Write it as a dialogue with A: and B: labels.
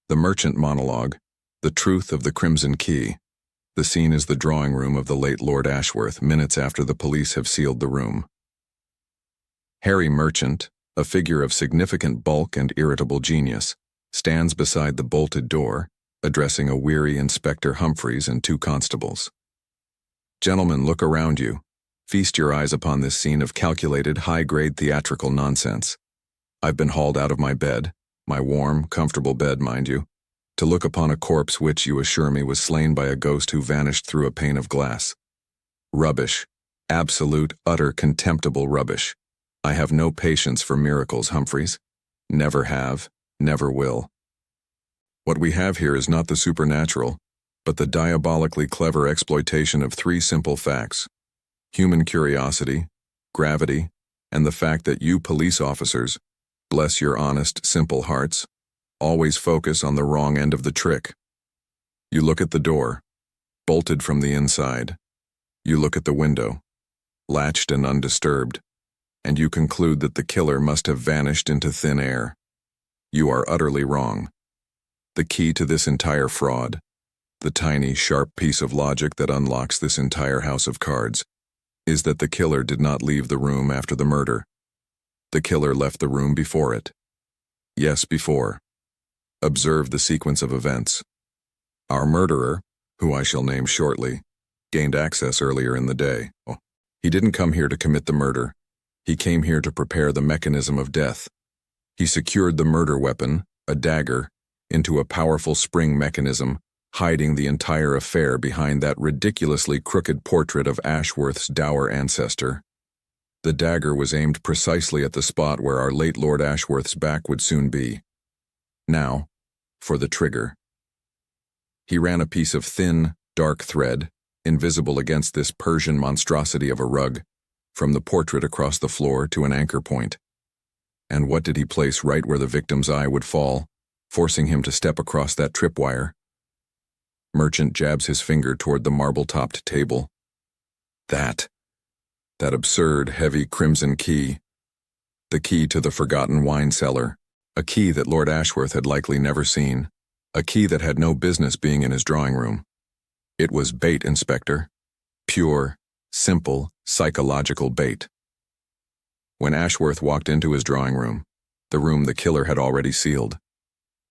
A: The Merchant Monologue, The Truth of the Crimson Key. The scene is the drawing room of the late Lord Ashworth, minutes after the police have sealed the room. Harry Merchant, a figure of significant bulk and irritable genius, stands beside the bolted door, addressing a weary Inspector Humphreys and two constables. "Gentlemen, look around you. Feast your eyes upon this scene of calculated, high-grade theatrical nonsense. I've been hauled out of my bed, my warm, comfortable bed, mind you, to look upon a corpse which, you assure me, was slain by a ghost who vanished through a pane of glass. Rubbish. Absolute, utter, contemptible rubbish. I have no patience for miracles, Humphreys. Never have, never will. What we have here is not the supernatural, but the diabolically clever exploitation of three simple facts: human curiosity, gravity, and the fact that you police officers, bless your honest, simple hearts, always focus on the wrong end of the trick. You look at the door, bolted from the inside. You look at the window, latched and undisturbed, and you conclude that the killer must have vanished into thin air. You are utterly wrong. The key to this entire fraud, the tiny, sharp piece of logic that unlocks this entire house of cards, is that the killer did not leave the room after the murder. The killer left the room before it. Yes, before. Observe the sequence of events. Our murderer, who I shall name shortly, gained access earlier in the day. He didn't come here to commit the murder. He came here to prepare the mechanism of death. He secured the murder weapon, a dagger, into a powerful spring mechanism, hiding the entire affair behind that ridiculously crooked portrait of Ashworth's dour ancestor. The dagger was aimed precisely at the spot where our late Lord Ashworth's back would soon be. Now, for the trigger. He ran a piece of thin, dark thread, invisible against this Persian monstrosity of a rug, from the portrait across the floor to an anchor point. And what did he place right where the victim's eye would fall, forcing him to step across that tripwire? Merchant jabs his finger toward the marble-topped table. That absurd, heavy crimson key. The key to the forgotten wine cellar. A key that Lord Ashworth had likely never seen. A key that had no business being in his drawing room. It was bait, Inspector. Pure, simple, psychological bait. When Ashworth walked into his drawing room, the room the killer had already sealed,